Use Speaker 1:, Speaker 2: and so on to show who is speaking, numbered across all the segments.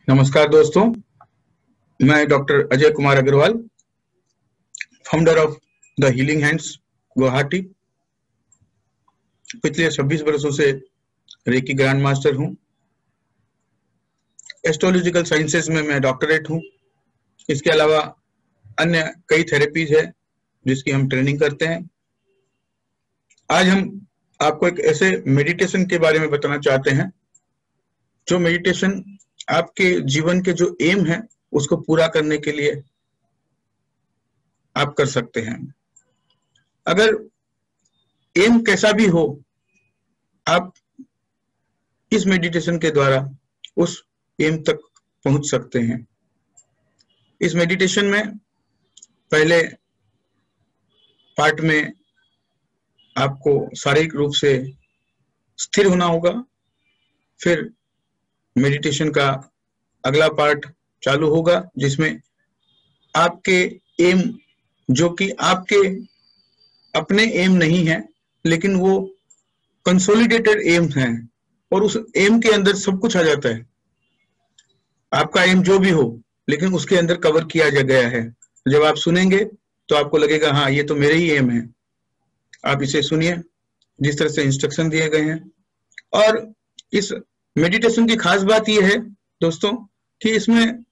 Speaker 1: नमस्कार दोस्तों, मैं doctor Ajay Kumar Agarwal, founder of the healing hands Guwahati. पिछले 26 वर्षों से रेकी ग्रैंड मास्टर हूँ। एस्ट्रोलॉजिकल साइंसेज में मैं डॉक्टरेट हूँ। इसके अलावा अन्य कई थेरेपीज है जिसकी हम ट्रेनिंग करते हैं। आज हम आपको एक ऐसे मेडिटेशन के बारे में बताना चाहते हैं जो मेडिटेशन आपके जीवन के जो एम है उसको पूरा करने के लिए आप कर सकते हैं। अगर एम कैसा भी हो, आप इस मेडिटेशन के द्वारा उस एम तक पहुंच सकते हैं। इस मेडिटेशन में पहले पार्ट में आपको शारीरिक रूप से स्थिर होना होगा। फिर मेडिटेशन का अगला पार्ट चालू होगा जिसमें आपके एम, जो कि आपके अपने एम नहीं है लेकिन वो कंसोलिडेटेड एम है और उस एम के अंदर सब कुछ आ जाता है। आपका एम जो भी हो लेकिन उसके अंदर कवर किया गया है। जब आप सुनेंगे तो आपको लगेगा हाँ, ये तो मेरे ही एम है। आप इसे सुनिए जिस तरह से इंस्ट्रक्शन दिए गए हैं। और इस मेडिटेशन की खास बात यह है दोस्तों कि इसमें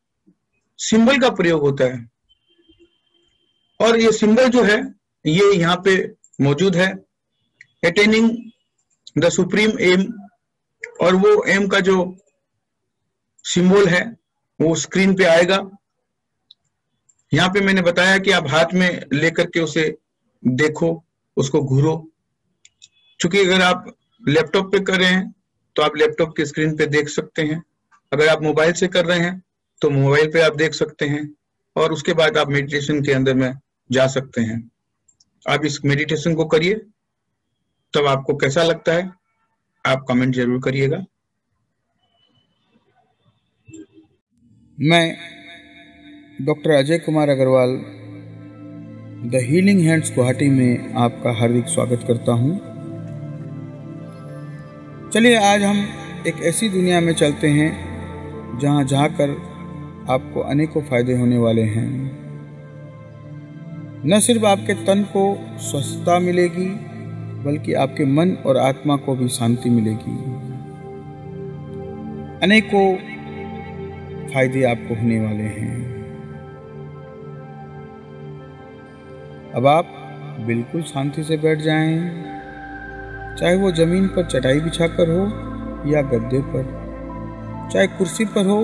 Speaker 1: सिंबल का प्रयोग होता है और ये सिंबल जो है ये यहाँ पे मौजूद है, अटेनिंग द सुप्रीम एम। और वो एम का जो सिंबल है वो स्क्रीन पे आएगा। यहाँ पे मैंने बताया कि आप हाथ में लेकर के उसे देखो, उसको घूरो। चूंकि अगर आप लैपटॉप पे कर रहे हैं तो आप लैपटॉप की स्क्रीन पे देख सकते हैं। अगर आप मोबाइल से कर रहे हैं तो मोबाइल पे आप देख सकते हैं और उसके बाद आप मेडिटेशन के अंदर में जा सकते हैं। आप इस मेडिटेशन को करिए, तब आपको कैसा लगता है आप कमेंट जरूर करिएगा।
Speaker 2: मैं doctor Ajay Kumar Agarwal the healing hands Guwahati में आपका हार्दिक स्वागत करता हूं। चलिए आज हम एक ऐसी दुनिया में चलते हैं जहां जाकर आपको अनेकों फायदे होने वाले हैं। न सिर्फ आपके तन को स्वस्थता मिलेगी बल्कि आपके मन और आत्मा को भी शांति मिलेगी। अनेकों फायदे आपको होने वाले हैं। अब आप बिल्कुल शांति से बैठ जाएं, चाहे वो जमीन पर चटाई बिछाकर हो या गद्दे पर, चाहे कुर्सी पर हो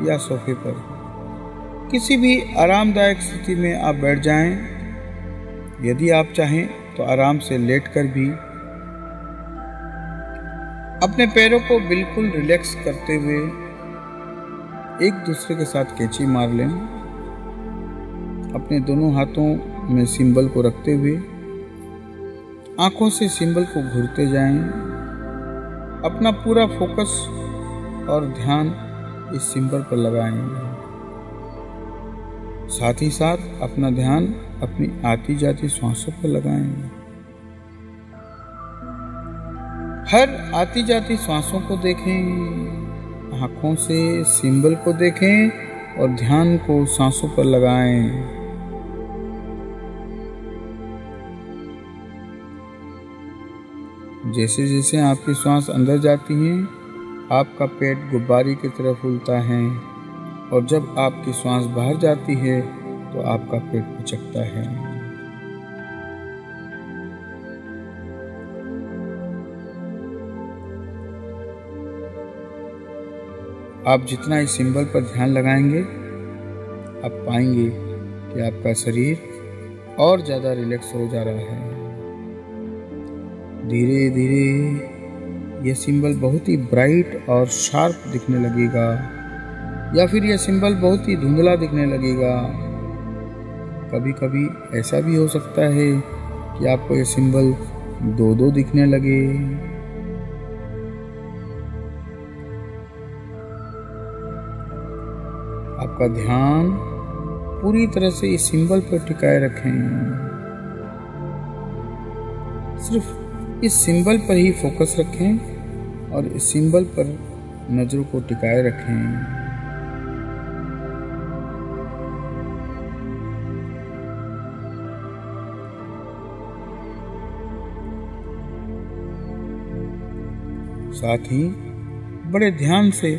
Speaker 2: या सोफे पर, किसी भी आरामदायक स्थिति में आप बैठ जाएं। यदि आप चाहें तो आराम से लेटकर भी अपने पैरों को बिल्कुल रिलैक्स करते हुए एक दूसरे के साथ कैंची मार लें। अपने दोनों हाथों में सिंबल को रखते हुए आंखों से सिंबल को घूरते जाएं। अपना पूरा फोकस और ध्यान इस सिंबल पर लगाएं। साथ ही साथ अपना ध्यान अपनी आती जाती सांसों पर लगाएं। हर आती जाती सांसों को देखें, आंखों से सिंबल को देखें और ध्यान को सांसों पर लगाएं। जैसे जैसे आपकी सांस अंदर जाती है आपका पेट गुब्बारे की तरह फूलता है और जब आपकी सांस बाहर जाती है तो आपका पेट पिचकता है। आप जितना इस सिंबल पर ध्यान लगाएंगे आप पाएंगे कि आपका शरीर और ज़्यादा रिलैक्स हो जा रहा है। धीरे धीरे यह सिंबल बहुत ही ब्राइट और शार्प दिखने लगेगा या फिर यह सिंबल बहुत ही धुंधला दिखने लगेगा। कभी कभी ऐसा भी हो सकता है कि आपको यह सिंबल दो दो दिखने लगे। आपका ध्यान पूरी तरह से इस सिंबल पर टिकाए रखें। सिर्फ इस सिंबल पर ही फोकस रखें और इस सिंबल पर नज़रों को टिकाए रखें। साथ ही बड़े ध्यान से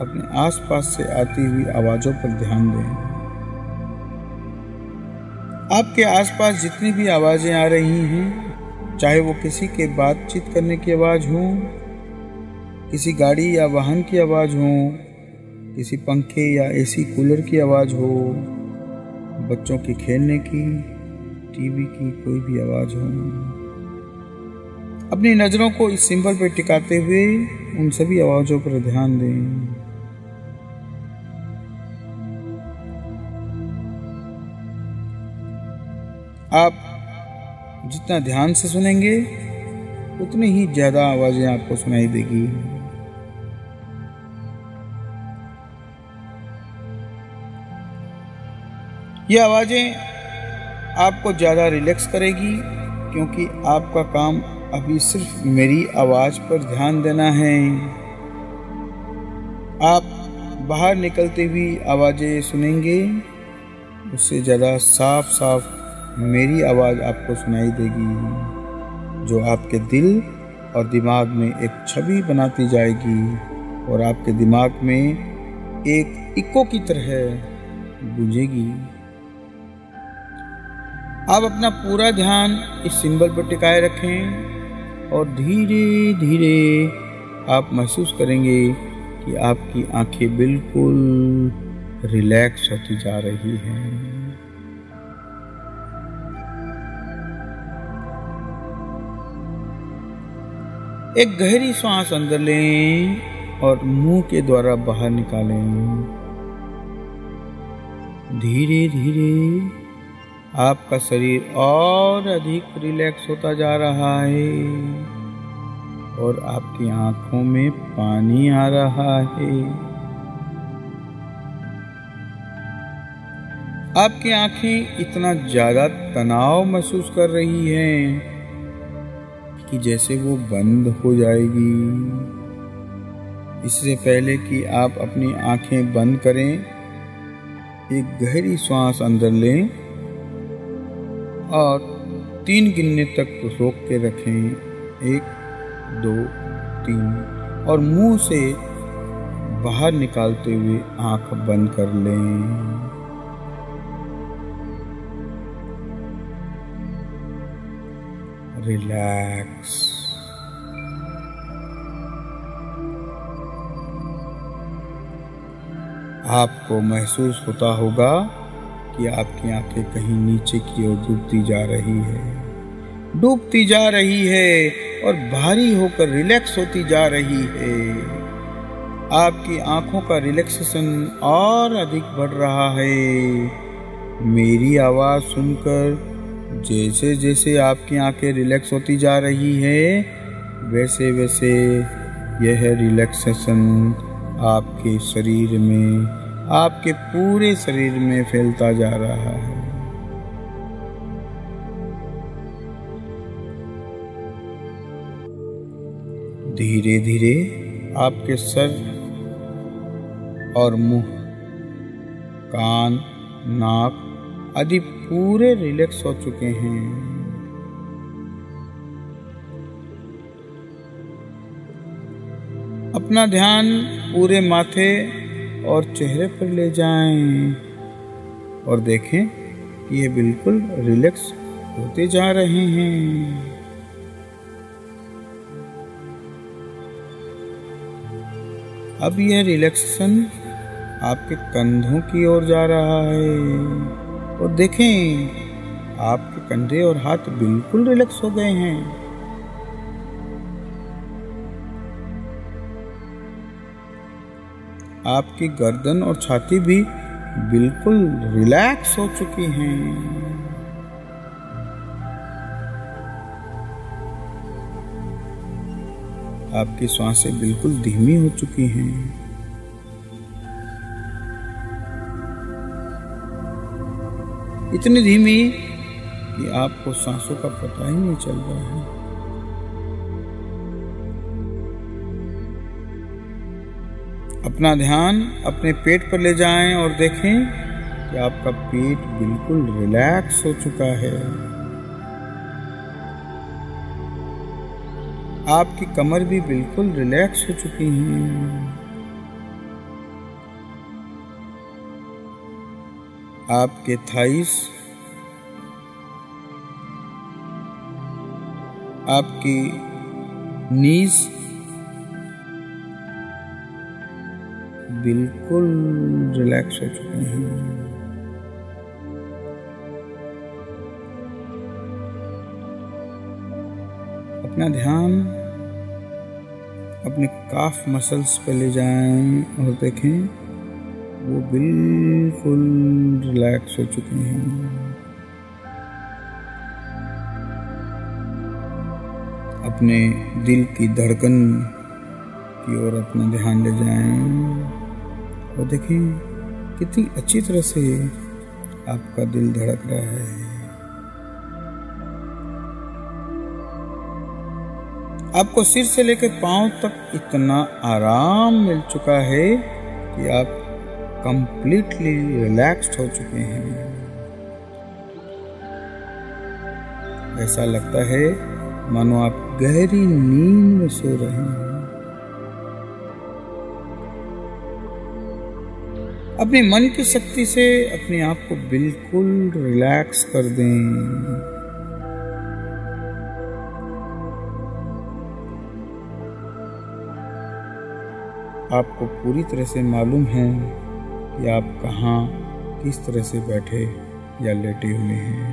Speaker 2: अपने आसपास से आती हुई आवाजों पर ध्यान दें। आपके आसपास जितनी भी आवाजें आ रही हैं, चाहे वो किसी के बातचीत करने की आवाज हो, किसी गाड़ी या वाहन की आवाज हो, किसी पंखे या एसी कूलर की आवाज हो, बच्चों के खेलने की, टीवी की कोई भी आवाज हो, अपनी नजरों को इस सिंबल पर टिकाते हुए उन सभी आवाजों पर ध्यान दें। आप जितना ध्यान से सुनेंगे उतनी ही ज्यादा आवाजें आपको सुनाई देगी। ये आवाजें आपको ज्यादा रिलैक्स करेगी, क्योंकि आपका काम अभी सिर्फ मेरी आवाज पर ध्यान देना है। आप बाहर निकलती हुई आवाजें सुनेंगे, उससे ज्यादा साफ साफ मेरी आवाज आपको सुनाई देगी, जो आपके दिल और दिमाग में एक छवि बनाती जाएगी और आपके दिमाग में एक इको की तरह गूंजेगी। आप अपना पूरा ध्यान इस सिंबल पर टिकाए रखें और धीरे धीरे आप महसूस करेंगे कि आपकी आंखें बिल्कुल रिलैक्स होती जा रही हैं। एक गहरी सांस अंदर लें और मुंह के द्वारा बाहर निकालें। धीरे धीरे आपका शरीर और अधिक रिलैक्स होता जा रहा है और आपकी आंखों में पानी आ रहा है। आपकी आंखें इतना ज्यादा तनाव महसूस कर रही हैं कि जैसे वो बंद हो जाएगी। इससे पहले कि आप अपनी आंखें बंद करें, एक गहरी सांस अंदर लें और 3 गिनने तक रोक के रखें। 1, 2, 3 और मुंह से बाहर निकालते हुए आंख बंद कर लें। रिलैक्स। आपको महसूस होता होगा कि आपकी आंखें कहीं नीचे की ओर डूबती जा रही है और भारी होकर रिलैक्स होती जा रही है। आपकी आंखों का रिलैक्सेशन और अधिक बढ़ रहा है। मेरी आवाज सुनकर जैसे जैसे आपकी आंखें रिलैक्स होती जा रही है, वैसे वैसे यह रिलैक्सेशन आपके शरीर में, आपके पूरे शरीर में फैलता जा रहा है। धीरे धीरे आपके सर और मुंह, कान, नाक आदि पूरे रिलैक्स हो चुके हैं। अपना ध्यान पूरे माथे और चेहरे पर ले जाएं और देखें कि ये बिल्कुल रिलैक्स होते जा रहे हैं। अब यह रिलैक्सेशन आपके कंधों की ओर जा रहा है और देखें आपके कंधे और हाथ बिल्कुल रिलैक्स हो गए हैं। आपकी गर्दन और छाती भी बिल्कुल रिलैक्स हो चुकी हैं। आपकी सांसें बिल्कुल धीमी हो चुकी हैं। इतनी धीमी कि आपको सांसों का पता ही नहीं चल रहा है। अपना ध्यान अपने पेट पर ले जाएं और देखें कि आपका पेट बिल्कुल रिलैक्स हो चुका है। आपकी कमर भी बिल्कुल रिलैक्स हो चुकी है। आपके थाइस, आपकी नीज बिल्कुल रिलैक्स हो चुके हैं। अपना ध्यान अपने काफ मसल्स पे ले जाएं और देखें वो बिल्कुल रिलैक्स हो चुके हैं। अपने दिल की धड़कन की ओर अपना ध्यान ले जाएं और देखें कितनी अच्छी तरह से आपका दिल धड़क रहा है। आपको सिर से लेकर पांव तक इतना आराम मिल चुका है कि आप कंप्लीटली रिलैक्स्ड हो चुके हैं। ऐसा लगता है मानो आप गहरी नींद में सो रहे हैं। अपने मन की शक्ति से अपने आप को बिल्कुल रिलैक्स कर दें। आपको पूरी तरह से मालूम है कि आप कहाँ किस तरह से बैठे या लेटे हुए हैं।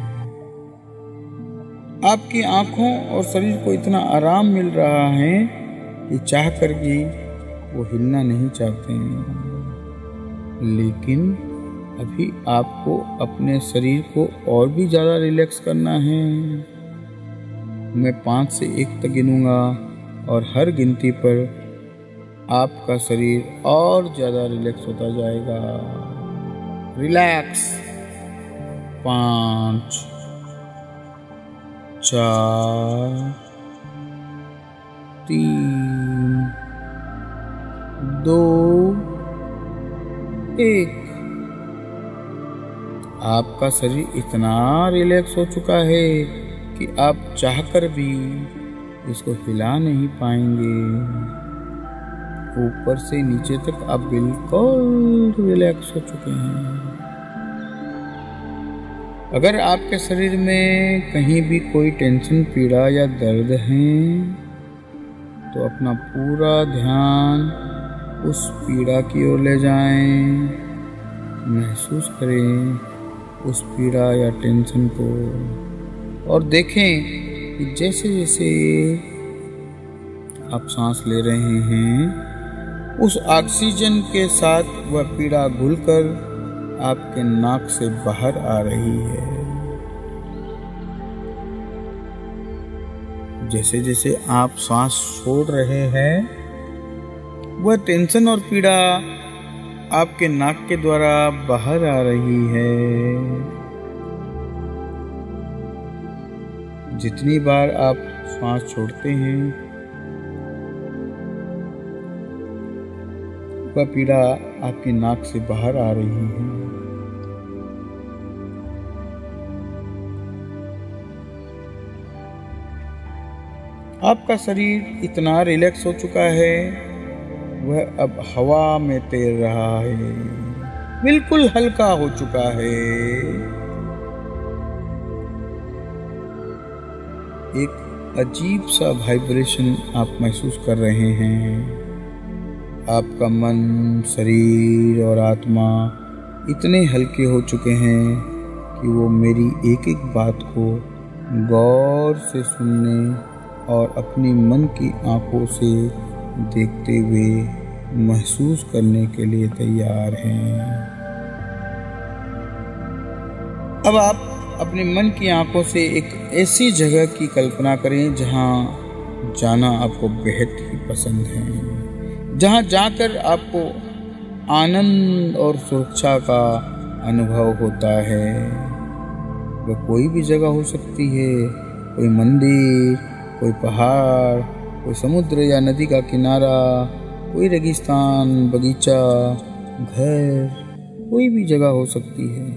Speaker 2: आपकी आंखों और शरीर को इतना आराम मिल रहा है कि चाह कर भी वो हिलना नहीं चाहते हैं। लेकिन अभी आपको अपने शरीर को और भी ज़्यादा रिलैक्स करना है। मैं 5 से 1 तक गिनूंगा और हर गिनती पर आपका शरीर और ज़्यादा रिलैक्स होता जाएगा। रिलैक्स। 5, 4, 3, 2, 1। आपका शरीर इतना रिलैक्स हो चुका है कि आप चाहकर भी इसको हिला नहीं पाएंगे। ऊपर से नीचे तक आप बिल्कुल रिलैक्स हो चुके हैं। अगर आपके शरीर में कहीं भी कोई टेंशन, पीड़ा या दर्द है तो अपना पूरा ध्यान उस पीड़ा की ओर ले जाएं। महसूस करें उस पीड़ा या टेंशन को और देखें कि जैसे जैसे आप सांस ले रहे हैं उस ऑक्सीजन के साथ वह पीड़ा घुलकर आपके नाक से बाहर आ रही है। जैसे जैसे आप सांस छोड़ रहे हैं वह टेंशन और पीड़ा आपके नाक के द्वारा बाहर आ रही है। जितनी बार आप सांस छोड़ते हैं वह पीड़ा आपकी नाक से बाहर आ रही है। आपका शरीर इतना रिलैक्स हो चुका है वह अब हवा में तैर रहा है, बिल्कुल हल्का हो चुका है। एक अजीब सा वाइब्रेशन आप महसूस कर रहे हैं। आपका मन, शरीर और आत्मा इतने हल्के हो चुके हैं कि वो मेरी एक एक बात को गौर से सुनने और अपनी मन की आंखों से देखते हुए महसूस करने के लिए तैयार हैं। अब आप अपने मन की आंखों से एक ऐसी जगह की कल्पना करें जहां जाना आपको बेहद ही पसंद है, जहां जाकर आपको आनंद और सुरक्षा का अनुभव होता है। वह कोई भी जगह हो सकती है, कोई मंदिर, कोई पहाड़, कोई समुद्र या नदी का किनारा, कोई रेगिस्तान, बगीचा, घर, कोई भी जगह हो सकती है।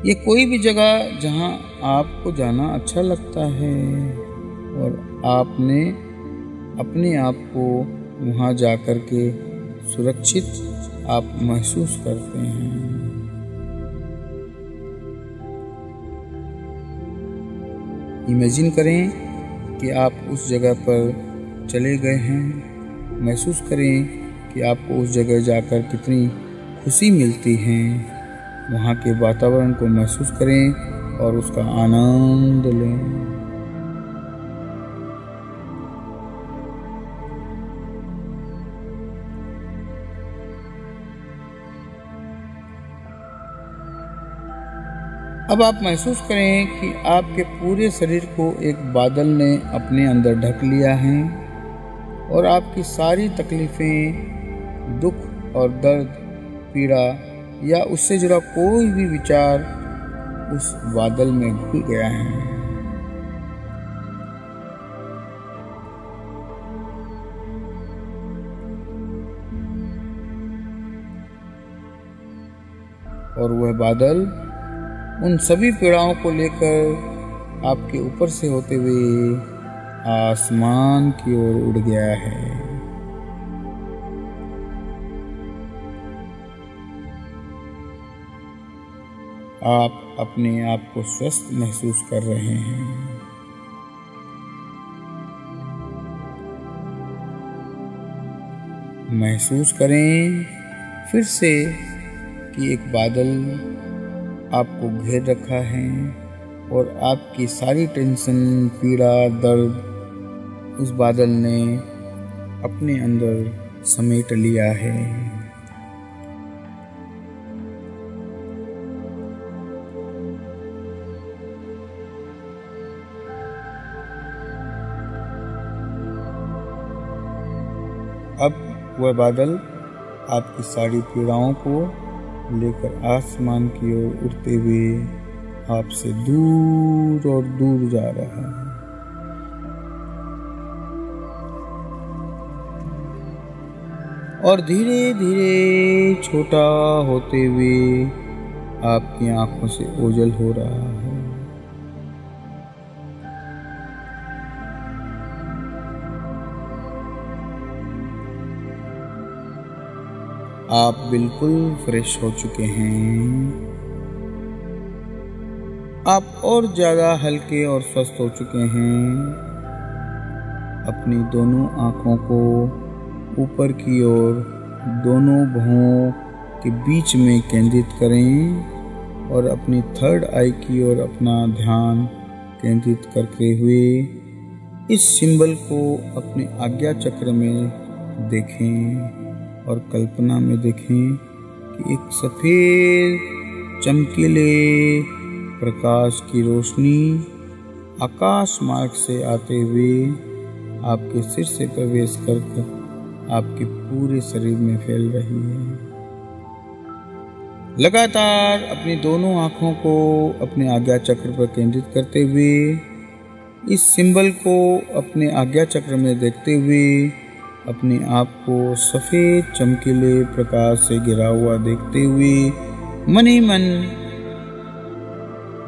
Speaker 2: ये कोई भी जगह जहां आपको जाना अच्छा लगता है और आपने अपने आप को वहां जाकर के सुरक्षित आप महसूस करते हैं। इमेजिन करें कि आप उस जगह पर चले गए हैं। महसूस करें कि आपको उस जगह जाकर कितनी खुशी मिलती है। वहाँ के वातावरण को महसूस करें और उसका आनंद लें। अब आप महसूस करें कि आपके पूरे शरीर को एक बादल ने अपने अंदर ढक लिया है और आपकी सारी तकलीफ़ें, दुख और दर्द, पीड़ा या उससे जुड़ा कोई भी विचार उस बादल में घुल गया है। और वह बादल उन सभी पीड़ाओं को लेकर आपके ऊपर से होते हुए आसमान की ओर उड़ गया है। आप अपने आप को स्वस्थ महसूस कर रहे हैं। महसूस करें फिर से कि एक बादल आपको घेर रखा है और आपकी सारी टेंशन, पीड़ा, दर्द उस बादल ने अपने अंदर समेट लिया है। अब वह बादल आपकी सारी पीड़ाओं को लेकर आसमान की ओर उड़ते हुए आपसे दूर और दूर जा रहा है। और धीरे धीरे छोटा होते हुए आपकी आंखों से ओझल हो रहा है। आप बिल्कुल फ्रेश हो चुके हैं। आप और ज़्यादा हल्के और स्वस्थ हो चुके हैं। अपनी दोनों आँखों को ऊपर की ओर दोनों भौं के बीच में केंद्रित करें और अपनी थर्ड आई की ओर अपना ध्यान केंद्रित करते हुए इस सिंबल को अपने आज्ञा चक्र में देखें और कल्पना में देखें कि एक सफ़ेद चमकीले प्रकाश की रोशनी आकाश मार्ग से आते हुए आपके सिर से प्रवेश करके आपके पूरे शरीर में फैल रही है। लगातार अपनी दोनों आँखों को अपने आज्ञा चक्र पर केंद्रित करते हुए इस सिंबल को अपने आज्ञा चक्र में देखते हुए अपने आप को सफ़ेद चमकीले प्रकाश से घिरा हुआ देखते हुए मन ही मन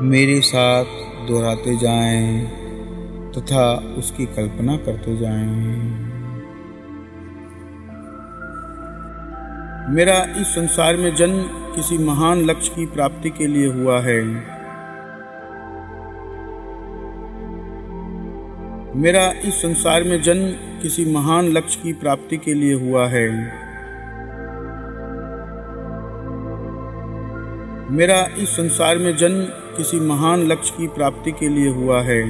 Speaker 2: मेरे साथ दोहराते जाएं तथा उसकी कल्पना करते जाएं। मेरा इस संसार में जन्म किसी महान लक्ष्य की प्राप्ति के लिए हुआ है। मेरा इस संसार में जन्म किसी महान लक्ष्य की प्राप्ति के लिए हुआ है। मेरा इस संसार में जन्म किसी महान लक्ष्य की प्राप्ति के लिए हुआ है।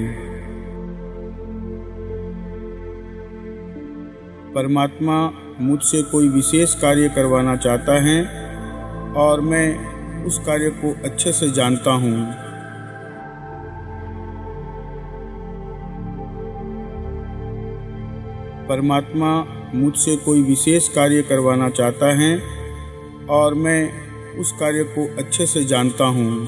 Speaker 2: परमात्मा मुझसे कोई विशेष कार्य करवाना चाहता है और मैं उस कार्य को अच्छे से जानता हूँ। परमात्मा मुझसे कोई विशेष कार्य करवाना चाहता है और मैं उस कार्य को अच्छे से जानता हूँ।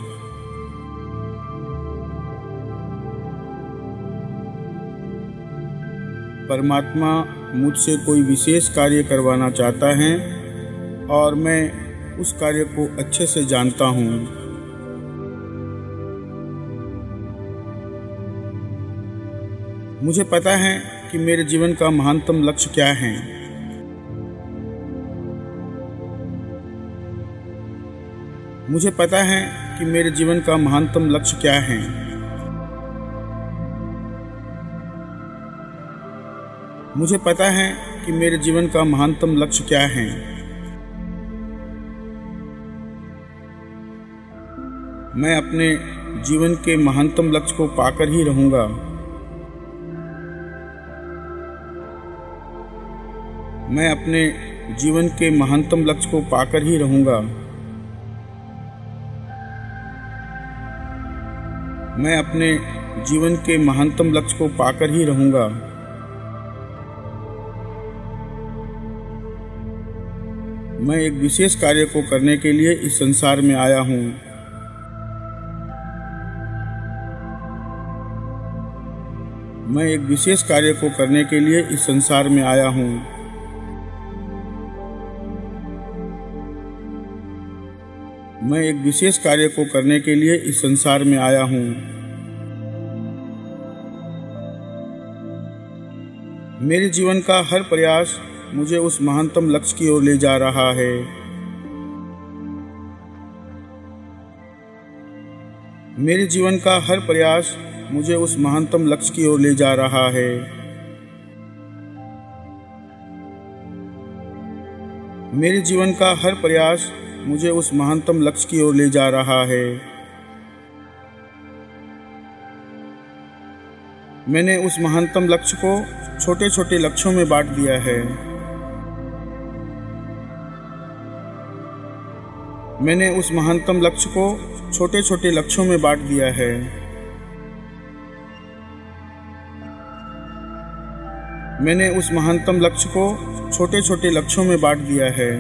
Speaker 2: परमात्मा मुझसे कोई विशेष कार्य करवाना चाहता है और मैं उस कार्य को अच्छे से जानता हूँ। मुझे पता है कि मेरे जीवन का महानतम लक्ष्य क्या है। मुझे पता है कि मेरे जीवन का महानतम लक्ष्य क्या है। मुझे पता है कि मेरे जीवन का महानतम लक्ष्य क्या है। मैं अपने जीवन के महानतम लक्ष्य को पाकर ही रहूंगा। मैं अपने जीवन के महानतम लक्ष्य को पाकर ही रहूंगा। मैं अपने जीवन के महानतम लक्ष्य को पाकर ही रहूंगा। मैं एक विशेष कार्य को करने के लिए इस संसार में आया हूँ। मैं एक विशेष कार्य को करने के लिए इस संसार में आया हूँ। मैं एक विशेष कार्य को करने के लिए इस संसार में आया हूँ। मेरे जीवन का हर प्रयास मुझे उस महानतम लक्ष्य की ओर ले जा रहा है। मेरे जीवन का हर प्रयास मुझे उस महानतम लक्ष्य की ओर ले जा रहा है। मेरे जीवन का हर प्रयास मुझे उस महानतम लक्ष्य की ओर ले जा रहा है। मैंने उस महानतम लक्ष्य को छोटे छोटे लक्ष्यों में बांट दिया है। मैंने उस महानतम लक्ष्य को छोटे छोटे लक्ष्यों में बांट दिया है। मैंने उस महानतम लक्ष्य को छोटे छोटे लक्ष्यों में बांट दिया है।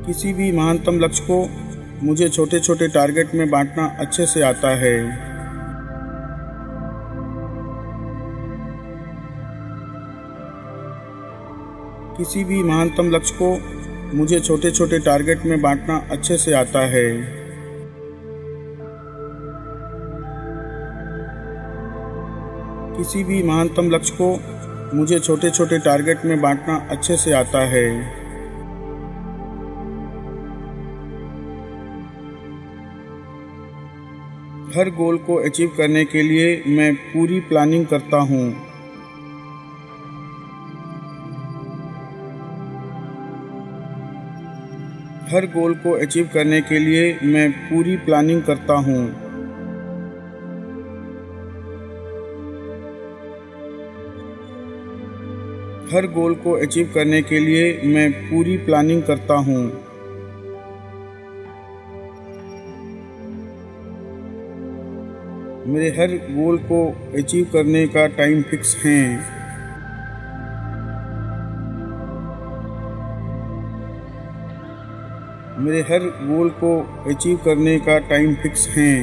Speaker 2: किसी भी महानतम लक्ष्य को मुझे छोटे छोटे टारगेट में बांटना अच्छे से आता है। किसी भी महानतम लक्ष्य को मुझे छोटे छोटे टारगेट में बांटना अच्छे से आता है। किसी भी महानतम लक्ष्य को मुझे छोटे छोटे टारगेट में बांटना अच्छे से आता है। हर गोल को अचीव करने के लिए मैं पूरी प्लानिंग करता हूँ। हर गोल को अचीव करने के लिए मैं पूरी प्लानिंग करता हूँ। हर गोल को अचीव करने के लिए मैं पूरी प्लानिंग करता हूँ। मेरे हर गोल को अचीव करने का टाइम फिक्स है। मेरे हर गोल को अचीव करने का टाइम फिक्स है।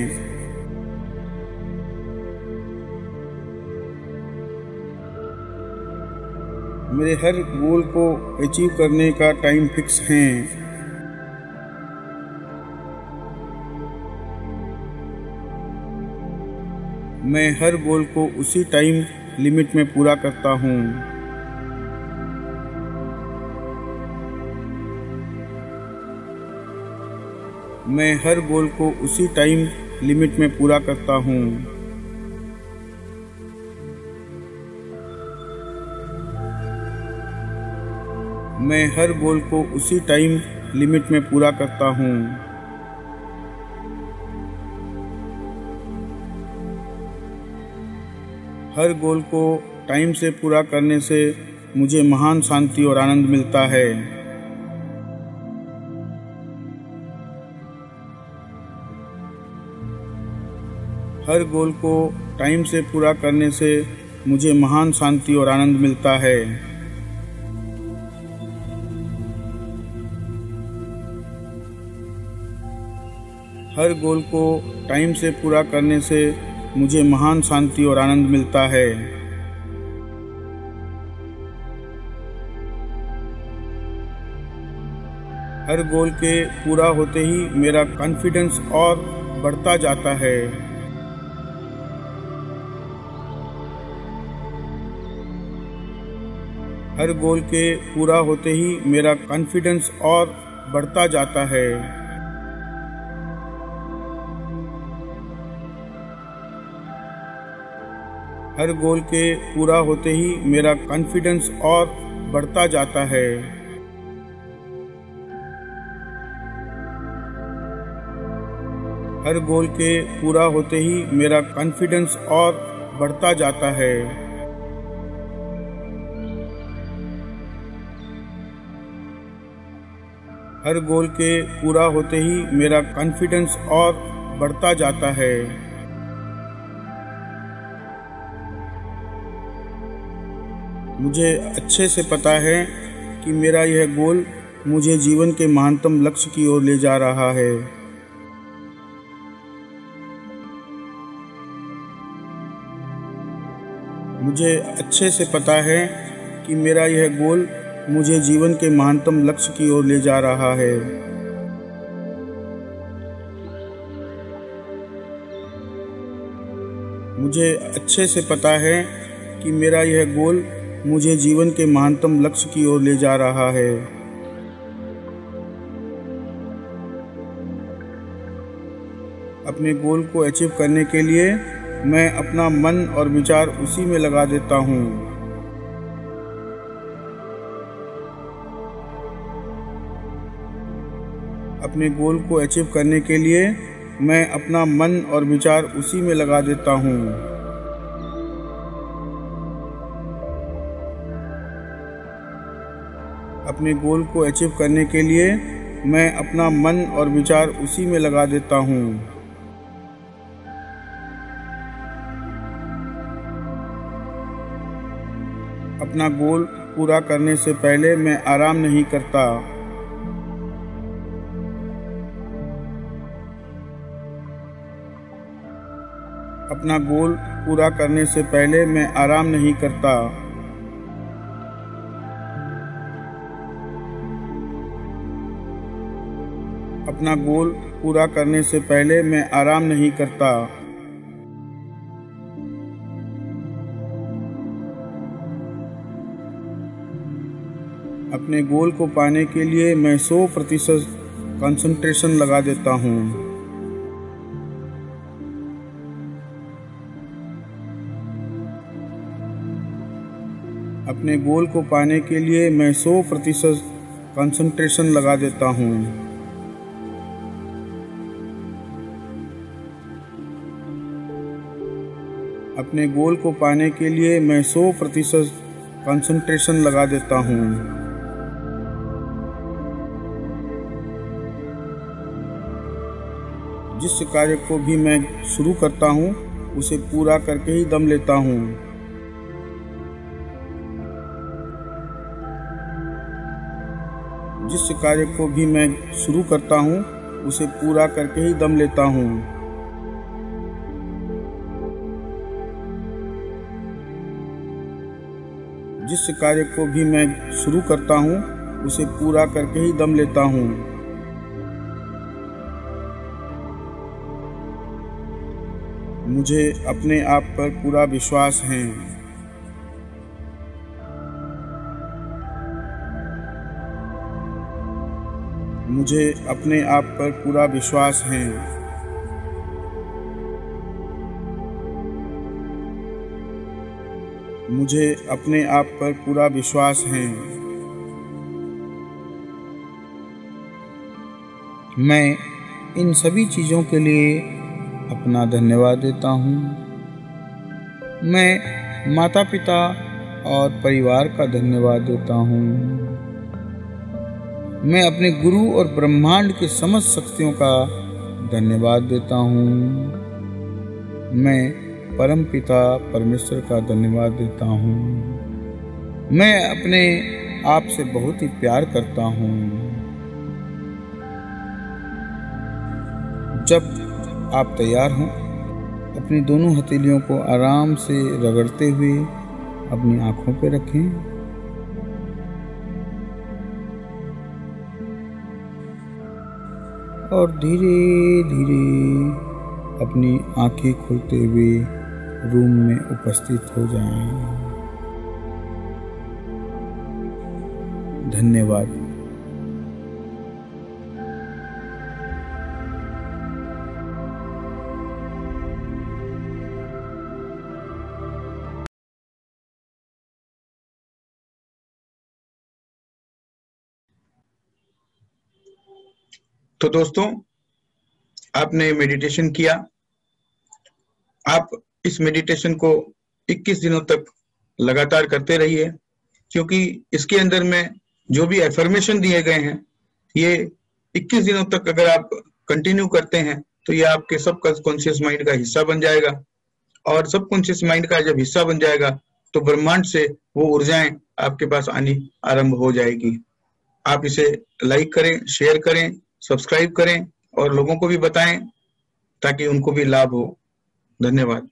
Speaker 2: मेरे हर गोल को अचीव करने का टाइम फिक्स है। मैं हर गोल को उसी टाइम लिमिट में पूरा करता हूँ। मैं हर गोल को उसी टाइम लिमिट में पूरा करता हूँ। मैं हर गोल को उसी टाइम लिमिट में पूरा करता हूँ। हर गोल को टाइम से पूरा करने से मुझे महान शांति और आनंद मिलता है। हर गोल को टाइम से पूरा करने से मुझे महान शांति और आनंद मिलता है। हर गोल को टाइम से पूरा करने से मुझे महान शांति और आनंद मिलता है। हर गोल के पूरा होते ही मेरा कॉन्फिडेंस और बढ़ता जाता है। हर गोल के पूरा होते ही मेरा कॉन्फिडेंस और बढ़ता जाता है। हर गोल के पूरा होते ही मेरा कॉन्फिडेंस और बढ़ता जाता है। हर गोल के पूरा होते ही मेरा कॉन्फिडेंस और बढ़ता जाता है। हर गोल के पूरा होते ही मेरा कॉन्फिडेंस और बढ़ता जाता है। मुझे अच्छे से पता है कि मेरा यह गोल मुझे जीवन के महानतम लक्ष्य की ओर ले जा रहा है। मुझे अच्छे से पता है कि मेरा यह गोल मुझे जीवन के महानतम लक्ष्य की ओर ले जा रहा है। मुझे अच्छे से पता है कि मेरा यह गोल मुझे जीवन के महानतम लक्ष्य की ओर ले जा रहा है। अपने गोल को अचीव करने के लिए मैं अपना मन और विचार उसी में लगा देता हूँ। अपने गोल को अचीव करने के लिए मैं अपना मन और विचार उसी में लगा देता हूँ। अपने गोल को अचीव करने के लिए मैं अपना मन और विचार उसी में लगा देता हूँ। अपना गोल पूरा करने से पहले मैं आराम नहीं करता। अपना गोल पूरा करने से पहले मैं आराम नहीं करता। अपना गोल पूरा करने से पहले मैं आराम नहीं करता। अपने गोल को पाने के लिए मैं 100% कंसंट्रेशन लगा देता हूँ। अपने गोल को पाने के लिए मैं 100% कंसंट्रेशन लगा देता हूँ। अपने गोल को पाने के लिए मैं 100% कंसंट्रेशन लगा देता हूँ। जिस कार्य को भी मैं शुरू करता हूँ उसे पूरा करके ही दम लेता हूँ। जिस कार्य को भी मैं शुरू करता हूँ उसे पूरा करके ही दम लेता हूँ। जिस कार्य को भी मैं शुरू करता हूँ उसे पूरा करके ही दम लेता हूँ। मुझे अपने आप पर पूरा विश्वास है। मुझे अपने आप पर पूरा विश्वास है। मुझे अपने आप पर पूरा विश्वास है। मैं इन सभी चीज़ों के लिए अपना धन्यवाद देता हूँ। मैं माता पिता और परिवार का धन्यवाद देता हूँ। मैं अपने गुरु और ब्रह्मांड की समस्त शक्तियों का धन्यवाद देता हूँ। मैं परम पिता परमेश्वर का धन्यवाद देता हूँ। मैं अपने आप से बहुत ही प्यार करता हूँ। जब आप तैयार हों, अपनी दोनों हथेलियों को आराम से रगड़ते हुए अपनी आंखों पर रखें और धीरे धीरे अपनी आंखें खोलते हुए रूम में उपस्थित हो जाएं। धन्यवाद।
Speaker 1: तो दोस्तों, आपने मेडिटेशन किया। आप इस मेडिटेशन को 21 दिनों तक लगातार करते रहिए, क्योंकि इसके अंदर में जो भी एफर्मेशन दिए गए हैं, ये 21 दिनों तक अगर आप कंटिन्यू करते हैं तो ये आपके सब कॉन्शियस माइंड का हिस्सा बन जाएगा, और सब कॉन्शियस माइंड का जब हिस्सा बन जाएगा तो ब्रह्मांड से वो ऊर्जाएं आपके पास आनी आरंभ हो जाएगी। आप इसे लाइक करें, शेयर करें, सब्सक्राइब करें और लोगों को भी बताएं ताकि उनको भी लाभ हो। धन्यवाद।